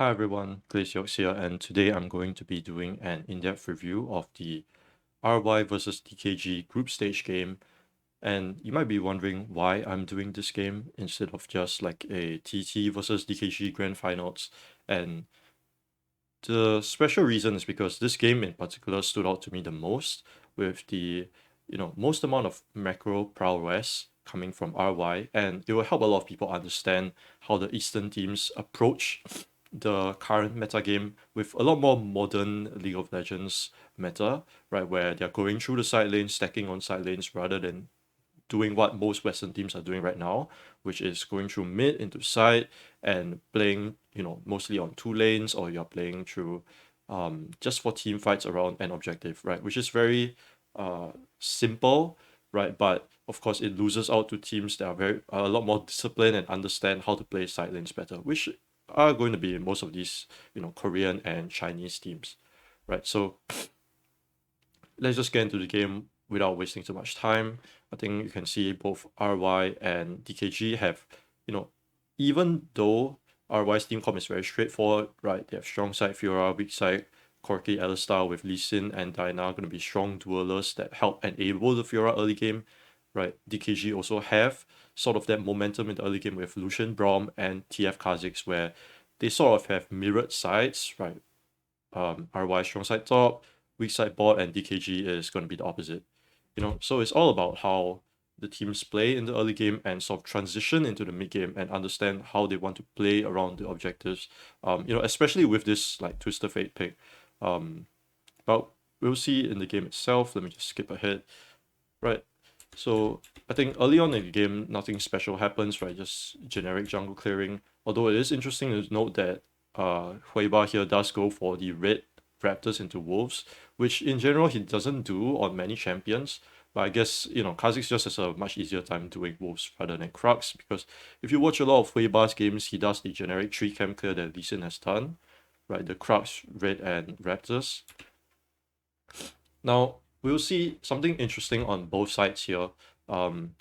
Hi everyone, Glaceox here, and today I'm going to be doing an in-depth review of the RY versus DKG group stage game. And you might be wondering why I'm doing this game instead of just like a TT versus DKG grand finals. And the special reason is because this game in particular stood out to me the most with the most amount of macro prowess coming from RY, and it will help a lot of people understand how the Eastern teams approach the current meta game with a lot more modern League of Legends meta, right? Where they're going through the side lanes, stacking on side lanes rather than doing what most Western teams are doing right now, which is going through mid into side and playing, mostly on two lanes, or you're playing through just for team fights around an objective, right? Which is very simple, right? But of course, it loses out to teams that are a lot more disciplined and understand how to play side lanes better, which are going to be most of these, Korean and Chinese teams, right? So let's just get into the game without wasting too much time. I think you can see both RY and DKG have, you know, even though RY's team comp is very straightforward, right? They have strong side Fiora, weak side Corki Alistar with Lee Sin and Diana going to be strong duelers that help enable the Fiora early game, right? DKG also have sort of that momentum in the early game with Lucian, Braum, and TF Kha'Zix, where they sort of have mirrored sides, right? RY strong side top, weak side bot, and DKG is going to be the opposite. So it's all about how the teams play in the early game and sort of transition into the mid game and understand how they want to play around the objectives. Especially with this like Twisted Fate pick. But we'll see in the game itself. Let me just skip ahead. Right. So I think early on in the game, nothing special happens, right? Just generic jungle clearing. Although it is interesting to note that Huiba here does go for the red raptors into wolves, which in general he doesn't do on many champions. But I guess, Kha'Zix just has a much easier time doing wolves rather than Crux, because if you watch a lot of Huiba's games, he does the generic 3 camp clear that Lee Sin has done, right? The Crux, red, and raptors. Now, we'll see something interesting on both sides here. Um,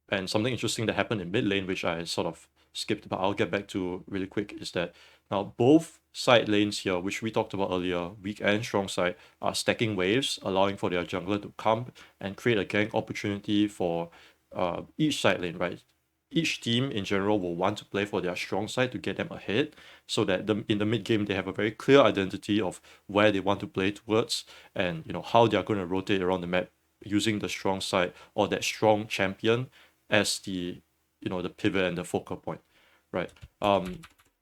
and something interesting that happened in mid lane, which I sort of skipped, but I'll get back to really quick, is that now both side lanes here, which we talked about earlier, weak and strong side, are stacking waves, allowing for their jungler to camp and create a gank opportunity for each side lane, right? Each team in general will want to play for their strong side to get them ahead, so that in the mid game they have a very clear identity of where they want to play towards, and how they are going to rotate around the map using the strong side or that strong champion as the pivot and the focal point, right?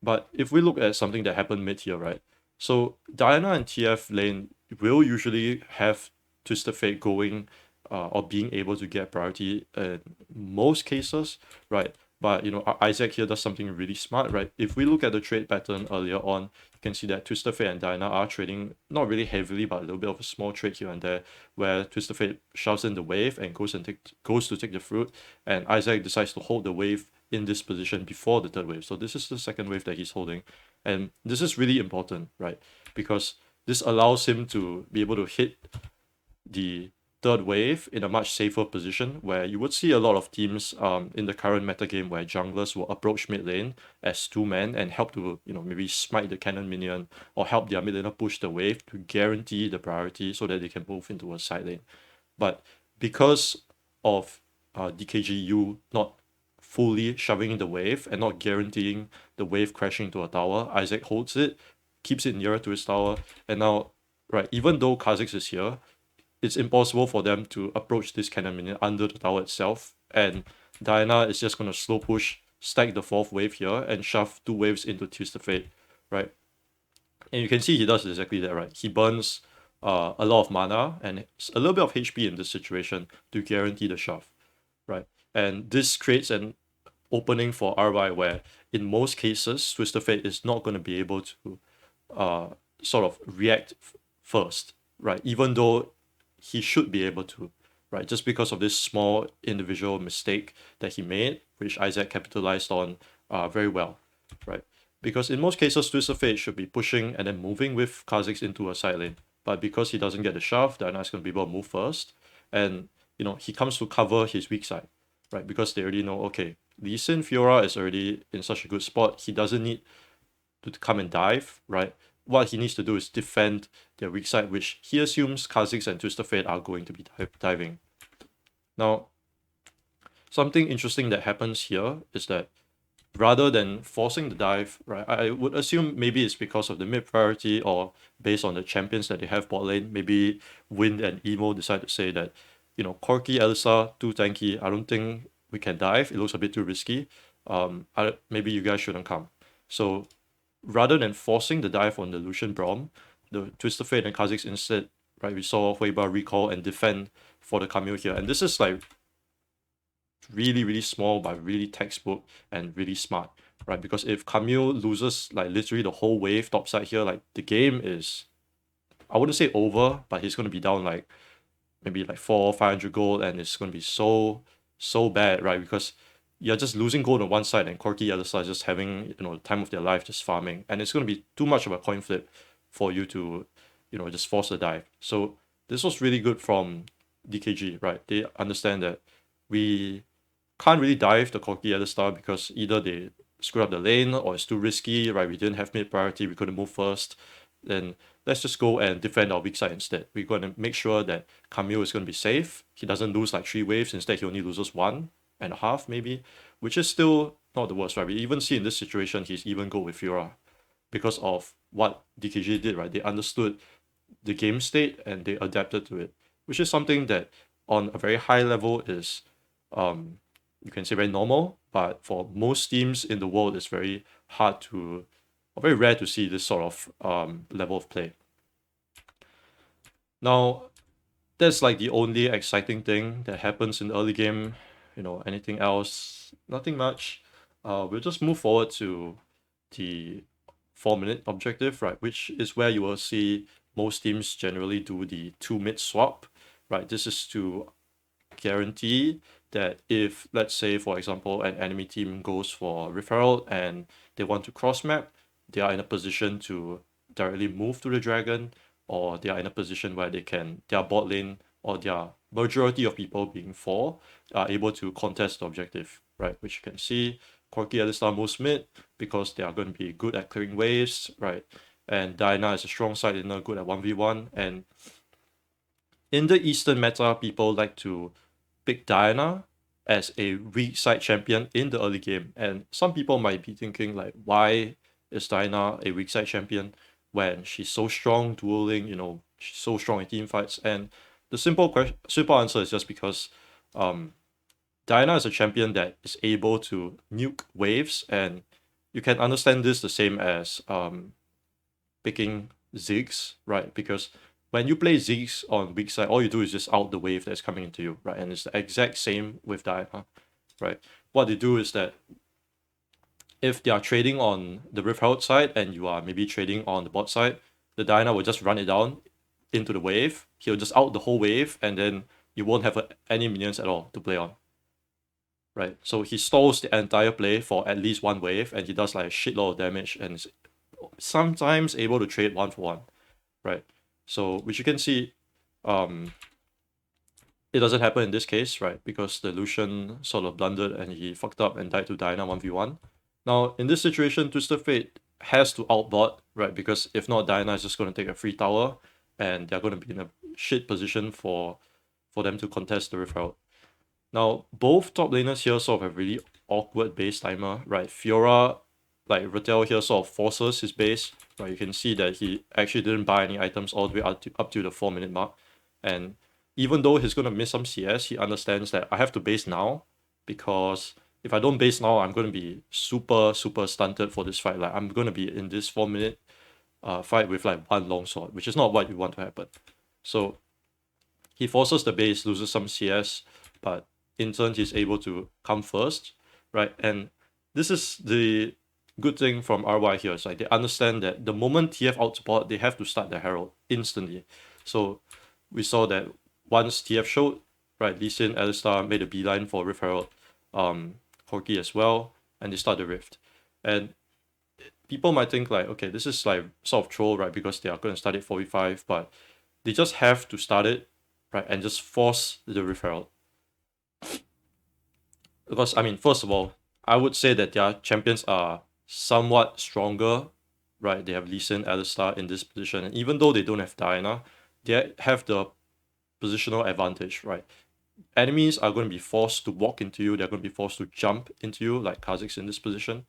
But if we look at something that happened mid here, right? So Diana and TF lane will usually have Twisted Fate going or being able to get priority in most cases, right? But Isaac here does something really smart, right? If we look at the trade pattern earlier on, you can see that Twisted Fate and Diana are trading not really heavily, but a little bit of a small trade here and there, where Twisted Fate shoves in the wave and goes to take the fruit, and Isaac decides to hold the wave in this position before the third wave. So this is the second wave that he's holding, and this is really important, right? Because this allows him to be able to hit the third wave in a much safer position, where you would see a lot of teams in the current meta game where junglers will approach mid lane as two men and help to maybe smite the cannon minion or help their mid laner push the wave to guarantee the priority so that they can move into a side lane. But because of DKGU not fully shoving in the wave and not guaranteeing the wave crashing into a tower, Isaac holds it, keeps it nearer to his tower, and now, right, even though Kha'Zix is here, it's impossible for them to approach this cannon minion under the tower itself, and Diana is just going to slow push, stack the fourth wave here, and shove two waves into Twisted Fate, right? And you can see he does exactly that, right? He burns a lot of mana and a little bit of HP in this situation to guarantee the shove, right? And this creates an opening for RY where, in most cases, Twisted Fate is not going to be able to sort of react first, right? Even though he should be able to, right? Just because of this small individual mistake that he made, which Isaac capitalized on very well, right? Because in most cases, Twisted Fate should be pushing and then moving with Kha'Zix into a side lane. But because he doesn't get the shove, Diana's going to be able to move first. And, he comes to cover his weak side, right? Because they already know, okay, Lee Sin Fiora is already in such a good spot. He doesn't need to come and dive, right? What he needs to do is defend their weak side, which he assumes Kha'Zix and Twisted Fate are going to be diving. Now, something interesting that happens here is that rather than forcing the dive, right, I would assume maybe it's because of the mid priority or based on the champions that they have bot lane. Maybe Wind and Emo decide to say that, Corki, Elisa, too tanky. I don't think we can dive. It looks a bit too risky. Maybe you guys shouldn't come. So rather than forcing the dive on the Lucian Braum, the Twisted Fate and Kha'Zix instead, right, we saw Huiba recall and defend for the Camille here. And this is like really, really small but really textbook and really smart, right? Because if Camille loses like literally the whole wave topside here, like the game is, I wouldn't say over, but he's going to be down like maybe like 400-500 gold, and it's going to be so bad, right? Because you're just losing gold on one side and Corki other side just having the time of their life just farming, and it's going to be too much of a coin flip for you to just force a dive. So this was really good from DKG, right? They understand that we can't really dive the Corki other star because either they screw up the lane or it's too risky, right? We didn't have mid priority, we couldn't move first. Then let's just go and defend our weak side instead. We're going to make sure that Camille is going to be safe. He doesn't lose like 3 waves. Instead, he only loses 1.5 maybe, which is still not the worst, right? We even see in this situation, he's even go with Fiora because of what DKG did, right? They understood the game state and they adapted to it, which is something that on a very high level is, you can say very normal, but for most teams in the world, it's very hard to, or very rare to see this sort of level of play. Now, that's like the only exciting thing that happens in the early game. Anything else? Nothing much. We'll just move forward to the 4-minute objective, right? Which is where you will see most teams generally do the 2-mid swap, right? This is to guarantee that if, let's say, for example, an enemy team goes for Rift Herald and they want to cross map, they are in a position to directly move to the dragon, or they are in a position where their bot lane or their majority of people being 4 are able to contest the objective, right? Which you can see Corki Alistar moves mid because they are going to be good at clearing waves, right? And Diana is a strong side inner, good at 1v1. And in the Eastern meta, people like to pick Diana as a weak side champion in the early game. And some people might be thinking like, why is Diana a weak side champion when she's so strong dueling, she's so strong in team fights? And the simple answer is just because Diana is a champion that is able to nuke waves, and you can understand this the same as picking Ziggs, right? Because when you play Ziggs on weak side, all you do is just out the wave that's coming into you, right? And it's the exact same with Diana, right? What they do is that if they are trading on the Rift Herald side and you are maybe trading on the bot side, the Diana will just run it down into the wave. He'll just out the whole wave, and then you won't have any minions at all to play on, right? So he stalls the entire play for at least 1 wave, and he does like a shitload of damage, and is sometimes able to trade 1-for-1, right? So, which you can see, it doesn't happen in this case, right? Because the Lucian sort of blundered and he fucked up and died to Diana 1v1. Now, in this situation, Twisted Fate has to outbot, right? Because if not, Diana is just going to take a free tower and they're going to be in a shit position for them to contest the Rift Herald. Now, both top laners here sort of have really awkward base timer, right? Fiora, like Ratel here sort of forces his base, right? You can see that he actually didn't buy any items all the way up to the 4-minute mark. And even though he's going to miss some CS, he understands that I have to base now, because if I don't base now, I'm going to be super stunted for this fight. Like, I'm going to be in this 4-minute fight with like 1 longsword, which is not what we want to happen. So he forces the base, loses some CS, but in turn he's able to come first, right? And this is the good thing from RY here. It's like they understand that the moment TF outsupport, they have to start the Herald instantly. So we saw that once TF showed, right, Lee Sin, Alistar made a beeline for Rift Herald, Corki as well, and they start the Rift. And people might think like, okay, this is like sort of troll, right, because they are going to start it 4v5, but they just have to start it, right, and just force the Rift Herald. Because, I mean, first of all, I would say that their champions are somewhat stronger right? They have Lee Sin, Alistar in this position, and even though they don't have Diana, they have the positional advantage, right? Enemies are going to be forced to walk into you, they're going to be forced to jump into you, like Kha'Zix in this position,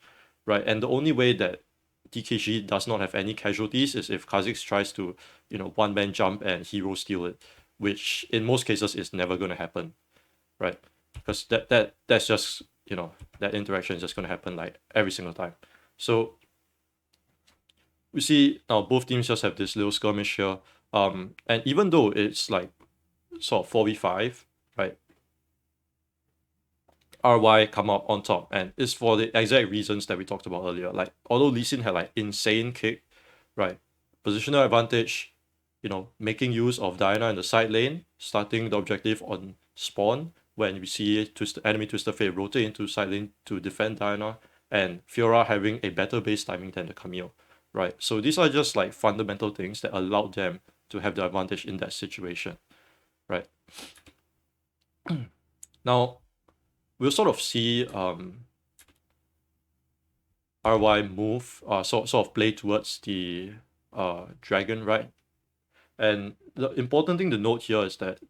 right? And the only way that DKG does not have any casualties is if Kha'Zix tries to, one-man jump and hero steal it, which in most cases is never going to happen, right? Because that's just, that interaction is just going to happen like every single time. So we see now both teams just have this little skirmish here. And even though it's like sort of 4v5, right? RY come out on top, and it's for the exact reasons that we talked about earlier. Like, although Lee Sin had like insane kick, right? Positional advantage, making use of Diana in the side lane, starting the objective on spawn when we see enemy Twisted Fate rotate into side lane to defend Diana, and Fiora having a better base timing than the Camille, right? So these are just like fundamental things that allowed them to have the advantage in that situation, right? Now, we'll sort of see RY move, sort of play towards the dragon, right? And the important thing to note here is that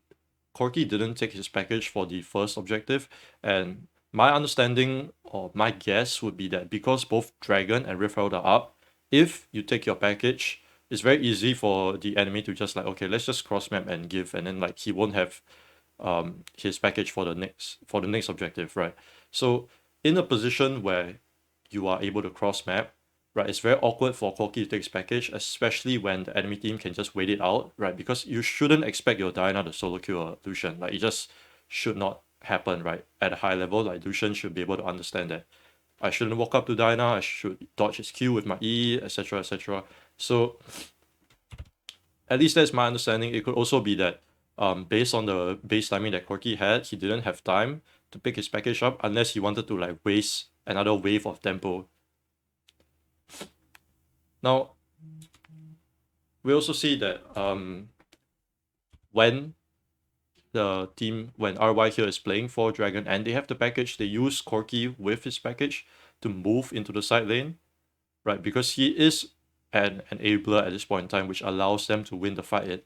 Corki didn't take his package for the first objective, and my understanding or my guess would be that because both Dragon and Rift Herald are up, if you take your package, it's very easy for the enemy to just like, okay, let's just cross map and give, and then like he won't have his package for the next objective, right? So in a position where you are able to cross map, right, it's very awkward for Corki to take his package, especially when the enemy team can just wait it out, right? Because you shouldn't expect your Diana to solo kill a Lucian. Like, it just should not happen, right? At a high level, like Lucian should be able to understand that I shouldn't walk up to Diana, I should dodge his Q with my E, etc, etc. So at least that's my understanding. It could also be that based on the base timing that Corki had, he didn't have time to pick his package up unless he wanted to like waste another wave of tempo. Now, we also see that when RY here is playing for Dragon and they have the package, they use Corki with his package to move into the side lane, right? Because he is an enabler at this point in time, which allows them to win the fight at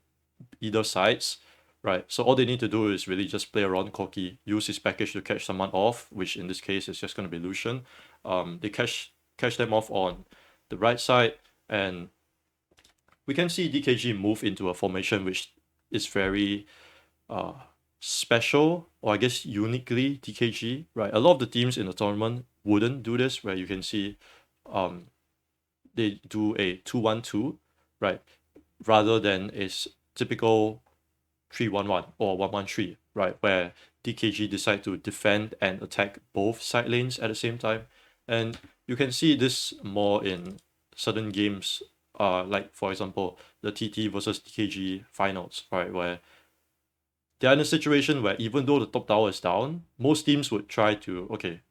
either sides, right? So all they need to do is really just play around Corki, use his package to catch someone off, which in this case is just going to be Lucian. They catch them off on the right side, and we can see DKG move into a formation which is very special, or I guess uniquely DKG, right? A lot of the teams in the tournament wouldn't do this, where you can see they do a 2-1-2, right? Rather than a typical 3-1-1 or 1-1-3, right? Where DKG decide to defend and attack both side lanes at the same time. And you can see this more in certain games, like for example, the TT versus DKG finals, right? Where they're in a situation where even though the top tower is down, most teams would try to, okay,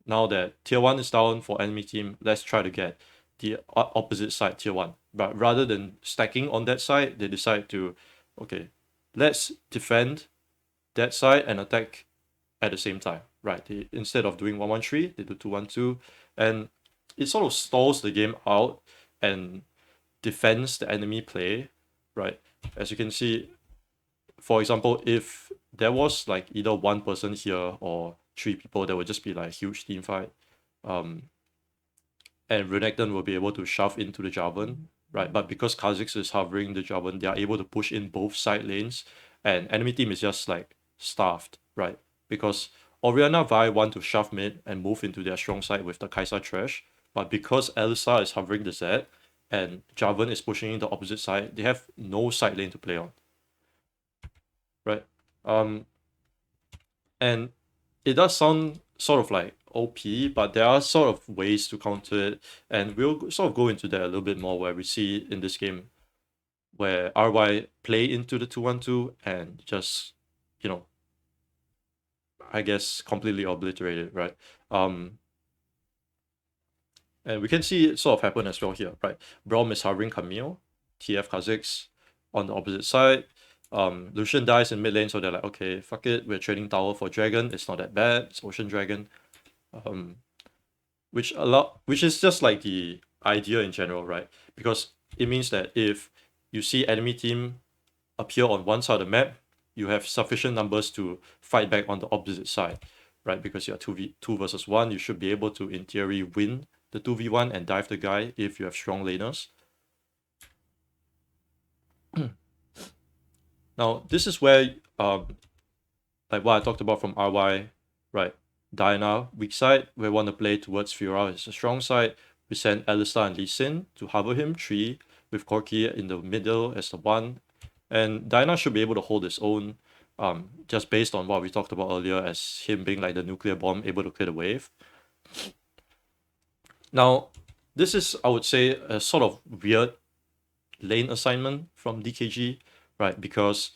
now that tier 1 is down for enemy team, let's try to get the opposite side tier 1. But rather than stacking on that side, they decide to, okay, let's defend that side and attack at the same time, right? Instead of doing 1-1-3, they do 2-1-2, and it sort of stalls the game out and defends the enemy play, right? As you can see, for example, if there was like either one person here or 3 people, there would just be like a huge team fight. And Renekton will be able to shove into the Jarvan, right? But because Kha'Zix is hovering the Jarvan, they are able to push in both side lanes, and enemy team is just like starved, right? Because Orianna Vi want to shove mid and move into their strong side with the Kai'Sa Trash, but because Elisa is hovering the Z and Jarvan is pushing in the opposite side, they have no side lane to play on, right? And it does sound sort of like OP, but there are sort of ways to counter it, and we'll sort of go into that a little bit more, where we see in this game where RY play into the 2-1-2 and just, I guess completely obliterate it, right? And we can see it sort of happen as well here, right? Braum is hovering Camille, TF Kha'Zix on the opposite side. Lucian dies in mid lane, so they're like, okay, fuck it, we're trading tower for Dragon. It's not that bad. It's Ocean Dragon, which is just like the idea in general, right? Because it means that if you see enemy team appear on one side of the map, you have sufficient numbers to fight back on the opposite side, right? Because you're 2 versus 1, you should be able to, in theory, win the 2v1 and dive the guy if you have strong laners. Now, this is where, like what I talked about from RY, right? Diana, weak side, we want to play towards Fiora as a strong side. We send Alistar and Lee Sin to hover him, 3, with Corki in the middle as the 1. And Diana should be able to hold his own, just based on what we talked about earlier as him being like the nuclear bomb, able to clear the wave. Now, this is, I would say, a sort of weird lane assignment from DKG, right? Because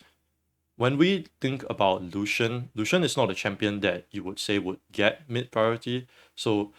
when we think about Lucian is not a champion that you would say would get mid priority. So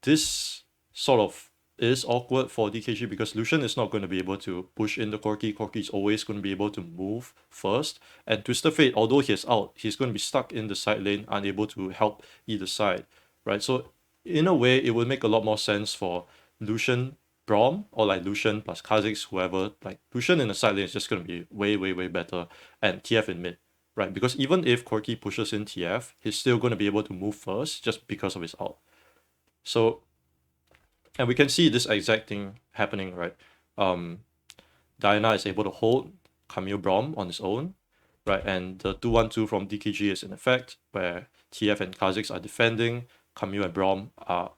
this sort of is awkward for DKG because Lucian is not going to be able to push in the Corki. Corki is always going to be able to move first. And Twisted Fate, although he's out, he's going to be stuck in the side lane, unable to help either side, right? So in a way, it would make a lot more sense for Lucian Braum or like Lucian plus Kha'Zix, whoever. Like Lucian in the side lane is just going to be way, way, way better, and TF in mid, right? Because even if Corki pushes in TF, he's still going to be able to move first just because of his ult. So, and we can see this exact thing happening, right? Diana is able to hold Camille Braum on his own, right? And the 2-1-2 from DKG is in effect, where TF and Kha'Zix are defending, Camille and Braum are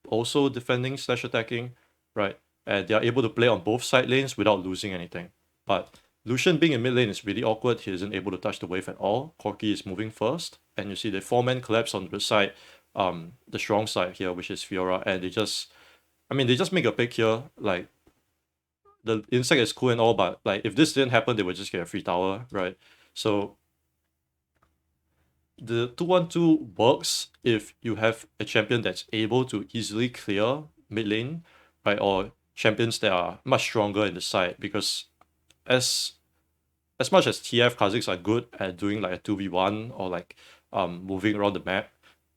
also defending slash attacking, right? And they are able to play on both side lanes without losing anything. But Lucian being in mid lane is really awkward. He isn't able to touch the wave at all. Corki is moving first, and you see the 4-man collapse on the side, the strong side here, which is Fiora, and they just make a pick here. Like the insect is cool and all, but like if this didn't happen, they would just get a free tower, right? So the 2-1-2 works if you have a champion that's able to easily clear mid lane, right? Or champions that are much stronger in the side, because as much as TF Kha'Zix are good at doing like a 2v1 or like moving around the map,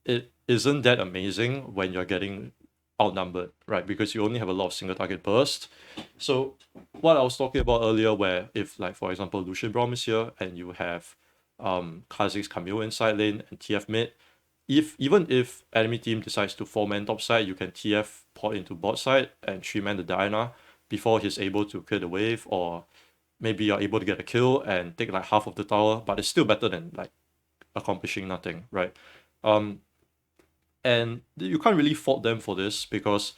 it isn't that amazing when you're getting outnumbered, right? Because you only have a lot of single target burst. So what I was talking about earlier, where if like for example Lucian Braum is here and you have Kha'Zix Camille in side lane and TF mid, even if enemy team decides to 4-man top side, you can TF port into bot side and 3-man the Diana before he's able to clear the wave, or maybe you're able to get a kill and take like half of the tower, but it's still better than like accomplishing nothing, right? And you can't really fault them for this because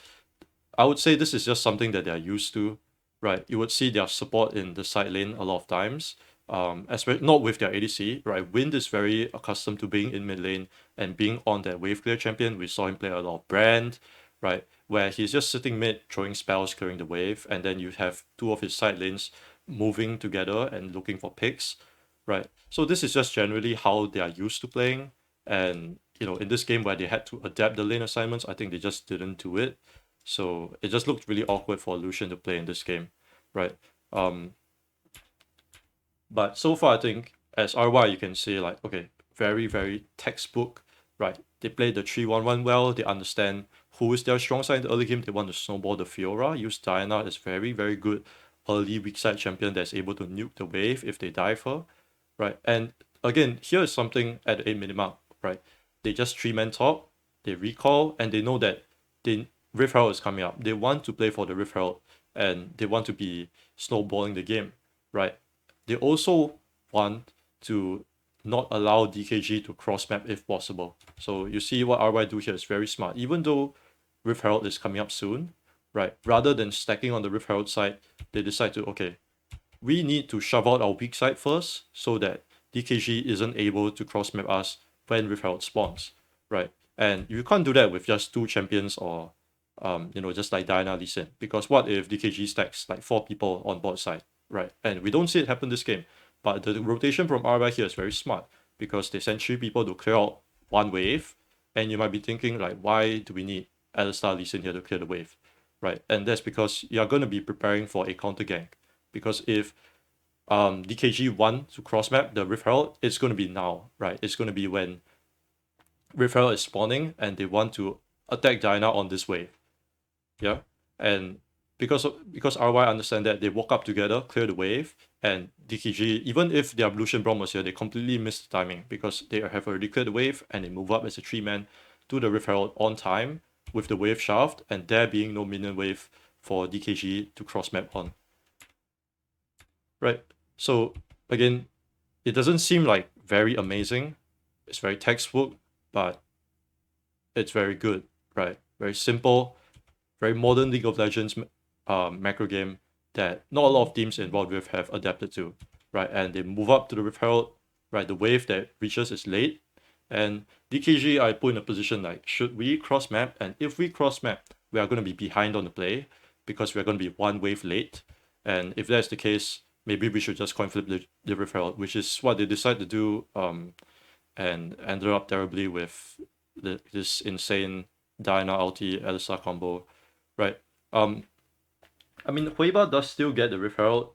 I would say this is just something that they're used to, right? You would see their support in the side lane a lot of times, especially not with their ADC, right? Wind is very accustomed to being in mid lane and being on that wave clear champion. We saw him play a lot of Brand, right? Where he's just sitting mid, throwing spells, clearing the wave, and then you have 2 of his side lanes moving together and looking for picks, right? So this is just generally how they are used to playing. And in this game where they had to adapt the lane assignments, I think they just didn't do it. So it just looked really awkward for Lucian to play in this game, right? But so far I think as RY you can say like, okay, very, very textbook, right? They play the 3-1-1 well, they understand who is their strong side in the early game, they want to snowball the Fiora, use Diana as very, very good early weak side champion that's able to nuke the wave if they dive her, right? And again, here is something at the 8-minute mark, right? They just 3-man top, they recall, and they know that Rift Herald is coming up. They want to play for the Rift Herald, and they want to be snowballing the game, right? They also want to not allow DKG to cross map if possible. So you see what RY do here is very smart. Even though Rift Herald is coming up soon, right? Rather than stacking on the Rift Herald side, they decide to, okay, we need to shove out our weak side first so that DKG isn't able to cross map us when Rift Herald spawns, right? And you can't do that with just 2 champions or just like Diana Lee Sin, because what if DKG stacks like 4 people on board side, right? And we don't see it happen this game, but the rotation from RY here is very smart because they send 3 people to clear out 1 wave, and you might be thinking like, why do we need Alistar Lee Sin here to clear the wave, right? And that's because you're going to be preparing for a counter gank, because if DKG want to cross map the Rift Herald, it's going to be now, right? It's going to be when Rift Herald is spawning and they want to attack Diana on this wave. Yeah, and because RY understand that they walk up together, clear the wave, and DKG, even if their Evolution Braum was here, they completely missed the timing because they have already cleared the wave and they move up as a 3-man to the Rift Herald on time with the wave shaft, and there being no minion wave for DKG to cross map on. Right. So again, it doesn't seem like very amazing. It's very textbook, but it's very good, right? Very simple, very modern League of Legends macro game that not a lot of teams involved with have adapted to, right? And they move up to the Rift Herald, right? The wave that reaches is late. And DKG, I put in a position like, should we cross map? And if we cross map, we are going to be behind on the play because we are going to be one wave late. And if that's the case, maybe we should just coin flip the Rift Herald, which is what they decided to do, and ended up terribly with this insane Diana ulti Alistar combo, right? I mean, Huiba does still get the Rift Herald,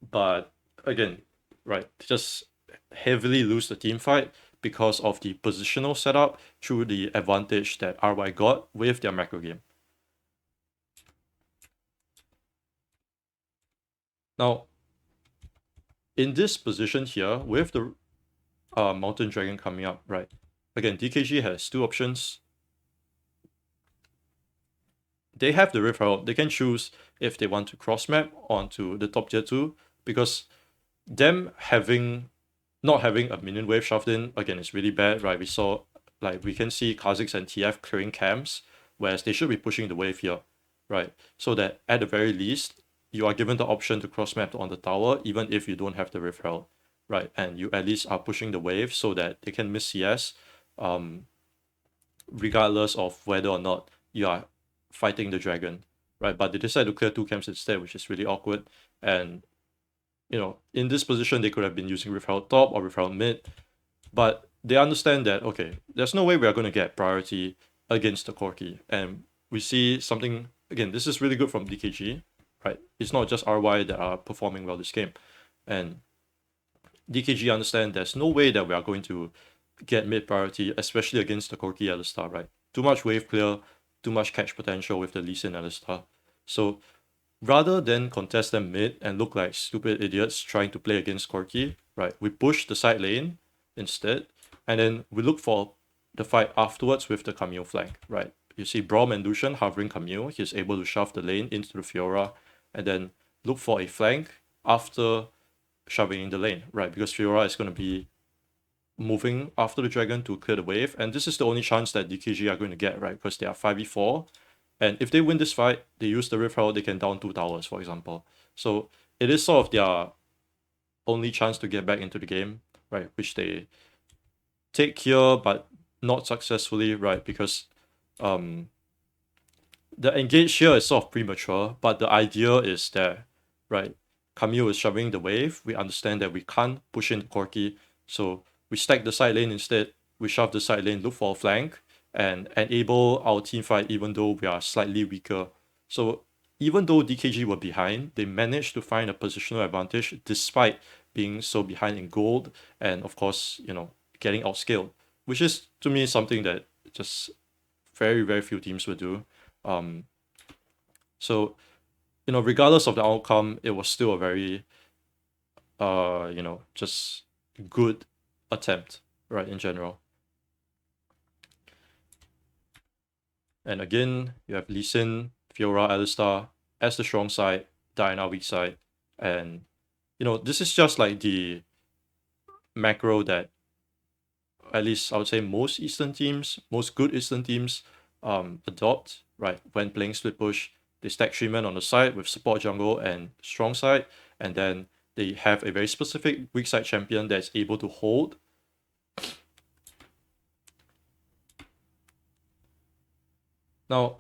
but again, right, just heavily lose the team fight because of the positional setup through the advantage that RY got with their macro game. Now, in this position here, with the Mountain Dragon coming up, right? Again, DKG has two options. They have the Rift Herald. They can choose if they want to cross map onto the top tier 2, because them not having a minion wave shoved in, again, is really bad, right? We can see Kha'Zix and TF clearing camps, whereas they should be pushing the wave here, right? So that at the very least, you are given the option to cross map on the tower, even if you don't have the Rift Herald, right? And you at least are pushing the wave so that they can miss CS, regardless of whether or not you are fighting the dragon, right? But they decide to clear 2 camps instead, which is really awkward. And in this position, they could have been using Rift Herald top or Rift Herald mid, but they understand that, okay, there's no way we are going to get priority against the Corki. And we see something, again, this is really good from DKG, right? It's not just RY that are performing well this game. And DKG understand there's no way that we are going to get mid priority, especially against the Corki Alistar, right? Too much wave clear, too much catch potential with the Lee Sin Alistar. So rather than contest them mid and look like stupid idiots trying to play against Corki, right, we push the side lane instead, and then we look for the fight afterwards with the Camille flank, right? You see Braum and Lucian hovering Camille, he's able to shove the lane into the Fiora, and then look for a flank after shoving in the lane, right? Because Fiora is going to be moving after the dragon to clear the wave, and this is the only chance that DKG are going to get, right? Because they are 5v4, and if they win this fight, they use the Rift Herald, they can down 2 towers, for example. So it is sort of their only chance to get back into the game, right? Which they take here, but not successfully, right? Because the engage here is sort of premature, but the idea is there, right? Camille is shoving the wave. We understand that we can't push in Corki, so we stack the side lane instead. We shove the side lane, look for a flank, and enable our team fight even though we are slightly weaker. So even though DKG were behind, they managed to find a positional advantage despite being so behind in gold and, of course, getting outscaled, which is, to me, something that just very, very few teams would do. So, regardless of the outcome, it was still a very, just good attempt, right, in general. And again, you have Lee Sin, Fiora, Alistar as the strong side, Diana weak side. And, this is just like the macro that at least I would say most good Eastern teams adopt, right? When playing split push, they stack 3 men on the side with support jungle and strong side, and then they have a very specific weak side champion that's able to hold. Now,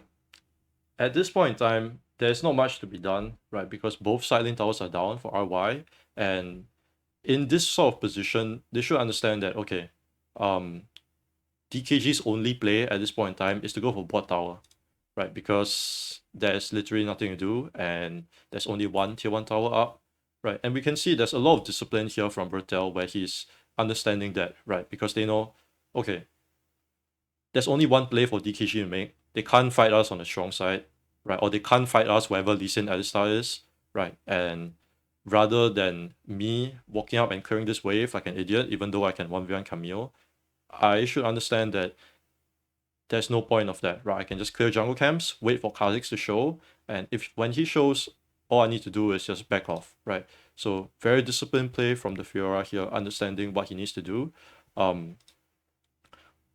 at this point in time, there's not much to be done, right? Because both side lane towers are down for RY, and in this sort of position, they should understand that, okay, DKG's only play at this point in time is to go for bot tower, right? Because there's literally nothing to do, and there's only one tier 1 tower up, right? And we can see there's a lot of discipline here from Bertel, where he's understanding that, right? Because they know, okay, there's only one play for DKG to make. They can't fight us on the strong side. right? Or they can't fight us wherever Lee Sin Alistar is, right? And rather than me walking up and clearing this wave like an idiot, even though I can 1v1 Camille, I should understand that there's no point of that, right? I can just clear jungle camps, wait for Kha'Zix to show, and if when he shows, all I need to do is just back off, right? So very disciplined play from the Fiora here, understanding what he needs to do.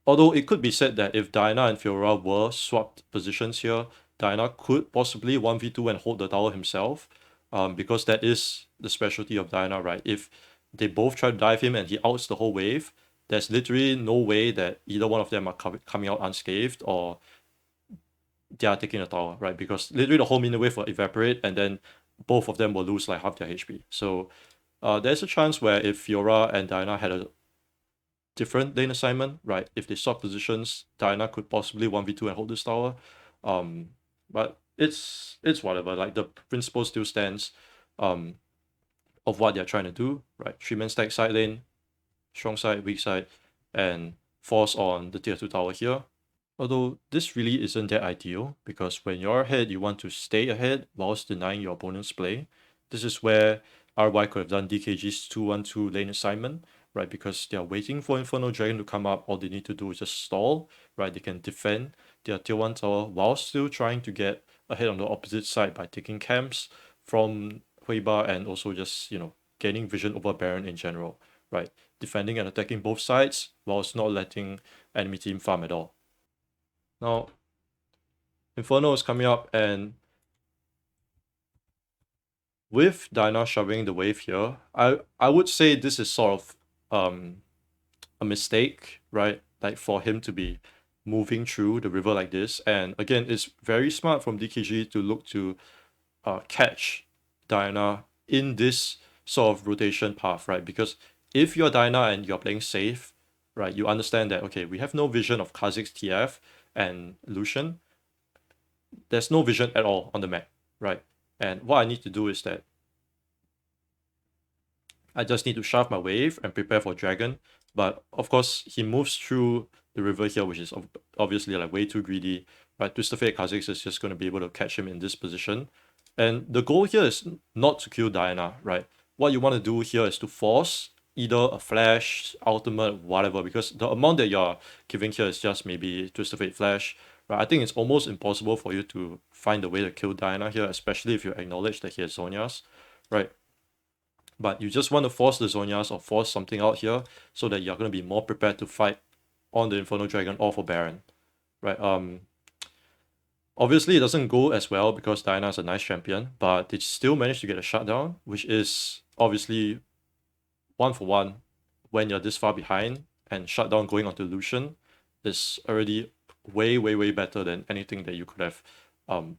Although it could be said that if Diana and Fiora were swapped positions here, Diana could possibly 1v2 and hold the tower himself, because that is the specialty of Diana, right? If they both try to dive him and he outs the whole wave, there's literally no way that either one of them are coming out unscathed or they are taking the tower, right? Because literally the whole minion wave will evaporate and then both of them will lose like half their HP. So there's a chance where if Fiora and Diana had a different lane assignment, right? If they swap positions, Diana could possibly 1v2 and hold this tower. But it's whatever. Like the principle still stands of what they're trying to do, right? 3-man stack side lane, strong side, weak side, and force on the tier 2 tower here. Although this really isn't that ideal, because when you're ahead, you want to stay ahead whilst denying your opponent's play. This is where RY could have done DKG's 2-1-2 lane assignment, right? Because they're waiting for Inferno Dragon to come up. All they need to do is just stall, right? They can defend their tier 1 tower while still trying to get ahead on the opposite side by taking camps from Huiba and also just, gaining vision over Baron in general, right? Defending and attacking both sides whilst not letting enemy team farm at all. Now, Inferno is coming up, and with Diana shoving the wave here, I would say this is sort of a mistake, right? Like for him to be moving through the river like this. And again, it's very smart from DKG to look to catch Diana in this sort of rotation path, right? Because if you're Diana and you're playing safe, right, you understand that, okay, we have no vision of Kha'Zix TF and Lucian. There's no vision at all on the map, right? And what I need to do is that I just need to shove my wave and prepare for dragon. But of course, he moves through the river here, which is obviously like way too greedy. Right, Twisted Fate Kha'Zix is just going to be able to catch him in this position. And the goal here is not to kill Diana, right? What you want to do here is to force either a flash, ultimate, whatever, because the amount that you're giving here is just maybe Twisted Fate flash. Right, I think it's almost impossible for you to find a way to kill Diana here, especially if you acknowledge that he has Zonias, right? But you just want to force the Zonias or force something out here so that you're going to be more prepared to fight on the Inferno Dragon or for Baron, right? Obviously it doesn't go as well because Diana is a nice champion, but they still managed to get a shutdown, which is obviously 1-for-1 when you're this far behind, and shutdown going onto Lucian is already way, way, way better than anything that you could have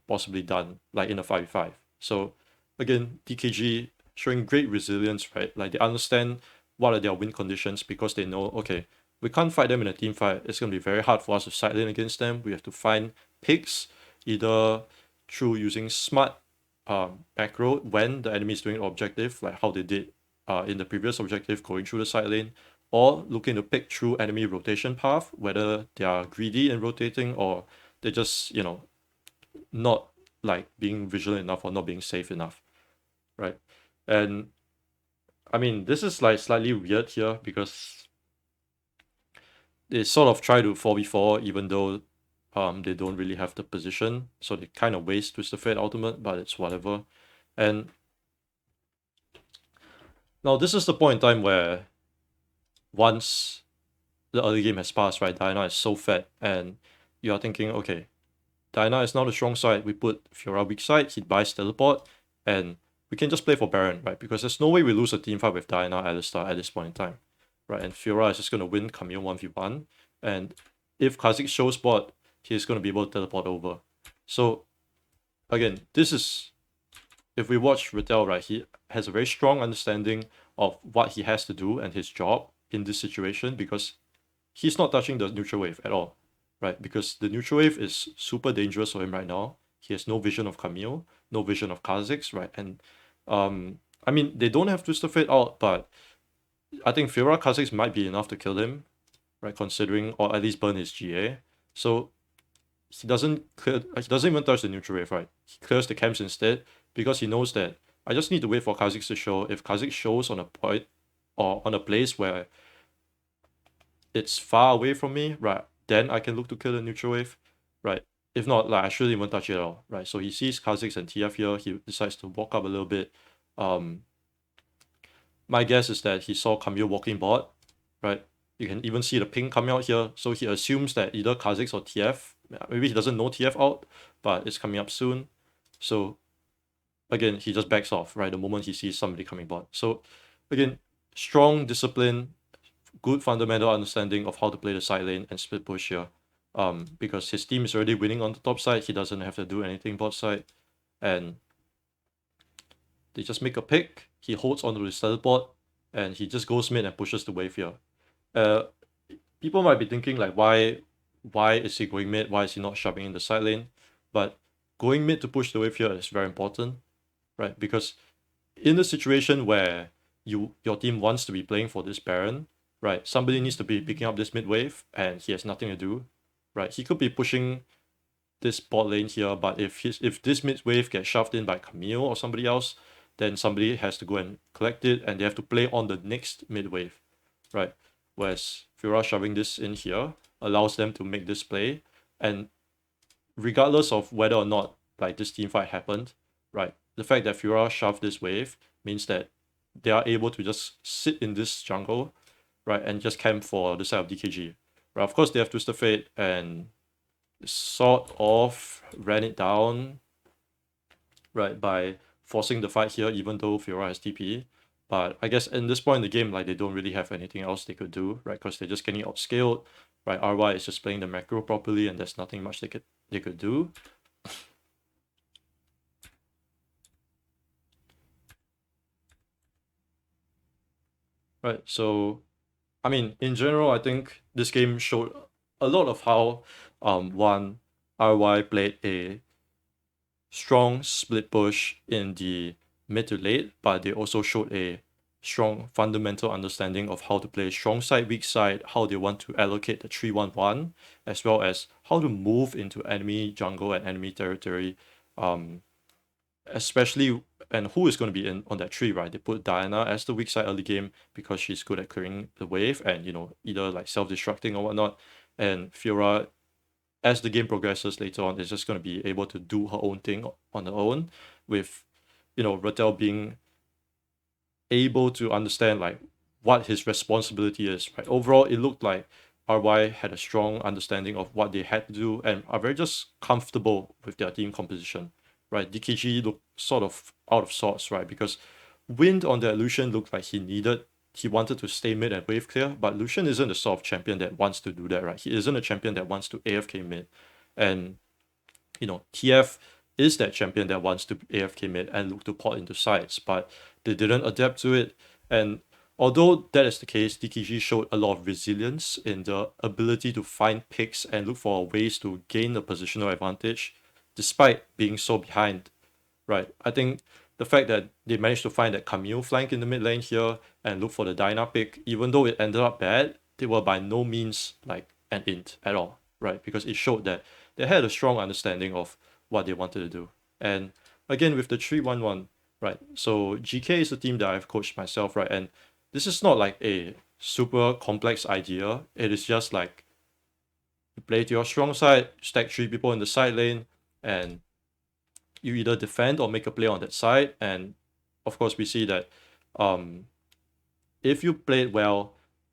possibly done like in a 5v5. So again, DKG showing great resilience, right? Like they understand what are their win conditions because they know, okay, we can't fight them in a team fight. It's going to be very hard for us to side lane against them. We have to find picks, either through using smart macro when the enemy is doing objective, like how they did in the previous objective going through the side lane, or looking to pick through enemy rotation path, whether they are greedy in rotating or they're just, not like being vigilant enough or not being safe enough, right? And I mean, this is like slightly weird here because they sort of try to 4v4 even though they don't really have the position, so they kind of waste Twisted Fate ultimate, but it's whatever. And now this is the point in time where once the early game has passed, right, Diana is so fat and you are thinking, okay, Diana is now the strong side, we put Fiora weak side, he buys teleport, and we can just play for Baron, right? Because there's no way we lose a team fight with Diana Alistar at this point in time, right? And Fiora is just going to win Camille 1v1, and if Kha'Zix shows bot, he's going to be able to teleport over. So again, this is, if we watch Rattel, right, he has a very strong understanding of what he has to do and his job in this situation because he's not touching the neutral wave at all, right? Because the neutral wave is super dangerous for him right now. He has no vision of Camille, no vision of Kha'Zix, right? And I mean, they don't have Twisted Fate out, but I think Fiora Kha'Zix might be enough to kill him, right? Considering, or at least burn his GA. So he doesn't even touch the neutral wave, right? He clears the camps instead because he knows that I just need to wait for Kha'Zix to show. If Kha'Zix shows on a point or on a place where it's far away from me, right, then I can look to kill the neutral wave, right? If not, like I shouldn't even touch it at all, right? So he sees Kha'Zix and TF here. He decides to walk up a little bit. My guess is that he saw Camille walking bot, right? You can even see the ping coming out here. So he assumes that either Kha'Zix or TF, maybe he doesn't know TF out, but it's coming up soon. So again, he just backs off, right? The moment he sees somebody coming bot. So again, strong discipline, good fundamental understanding of how to play the side lane and split push here. Because his team is already winning on the top side, he doesn't have to do anything bot side. And they just make a pick, he holds onto his teleport, and he just goes mid and pushes the wave here. People might be thinking like why is he going mid? Why is he not shoving in the side lane? But going mid to push the wave here is very important, right? Because in the situation where your team wants to be playing for this Baron, right? Somebody needs to be picking up this mid wave and he has nothing to do, right? He could be pushing this bot lane here, but if this mid wave gets shoved in by Camille or somebody else, then somebody has to go and collect it and they have to play on the next mid wave, right? Whereas Fiora shoving this in here allows them to make this play, and regardless of whether or not like this team fight happened, right? The fact that Fiora shoved this wave means that they are able to just sit in this jungle, right, and just camp for the side of DKG. Right, of course they have Twisted Fate and sort of ran it down, right, by forcing the fight here even though Fiora has TP. But I guess in this point in the game, like they don't really have anything else they could do, right? Because they're just getting outscaled, right? RY is just playing the macro properly and there's nothing much they could do. Right, so I mean, in general, I think this game showed a lot of how one RY played a strong split push in the mid to late, but they also showed a strong fundamental understanding of how to play strong side, weak side, how they want to allocate the 3-1-1, as well as how to move into enemy jungle and enemy territory, especially and who is going to be in on that tree, right? They put Diana as the weak side early game because she's good at clearing the wave and either like self-destructing or whatnot. And Fiora, as the game progresses later on, is just going to be able to do her own thing on her own, with Rattel being able to understand like what his responsibility is, right? Overall, it looked like RY had a strong understanding of what they had to do and are very just comfortable with their team composition, right? DKG looked sort of out of sorts, right? Because Wind on the Lucian looked like he wanted to stay mid and wave clear, but Lucian isn't the sort of champion that wants to do that, right? He isn't a champion that wants to AFK mid. And, TF is that champion that wants to AFK mid and look to pot into sides, but they didn't adapt to it. And although that is the case, DKG showed a lot of resilience in the ability to find picks and look for ways to gain the positional advantage, despite being so behind, right? I think the fact that they managed to find that Camille flank in the mid lane here and look for the Diana pick, even though it ended up bad, they were by no means like an int at all, right? Because it showed that they had a strong understanding of what they wanted to do. And again, with the 3-1-1, right? So GK is a team that I've coached myself, right? And this is not like a super complex idea. It is just like you play to your strong side, stack 3 people in the side lane, and you either defend or make a play on that side. And of course, we see that if you play it well,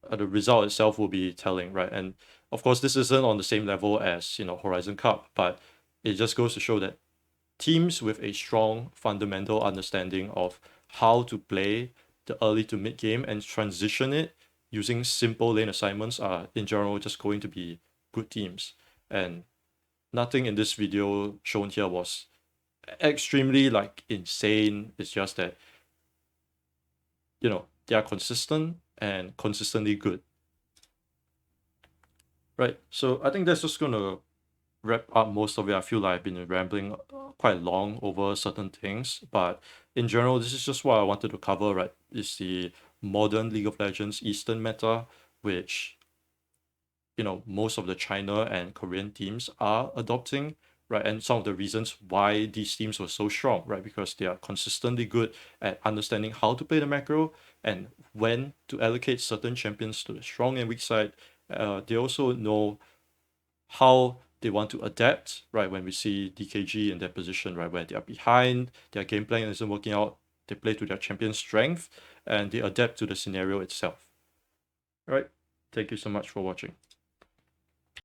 the result itself will be telling, right? And of course, this isn't on the same level as Horizon Cup, but it just goes to show that teams with a strong fundamental understanding of how to play the early to mid game and transition it using simple lane assignments are in general just going to be good teams. And nothing in this video shown here was extremely like insane. It's just that they are consistent and consistently good, right? So I think that's just gonna wrap up most of it. I feel like I've been rambling quite long over certain things, but in general, this is just what I wanted to cover, right? Is the modern League of Legends Eastern meta, which most of the China and Korean teams are adopting, right? And some of the reasons why these teams were so strong, right? Because they are consistently good at understanding how to play the macro and when to allocate certain champions to the strong and weak side. They also know how they want to adapt, right? When we see DKG in their position, right, where they are behind, their game plan isn't working out, they play to their champion's strength and they adapt to the scenario itself. All right. Thank you so much for watching.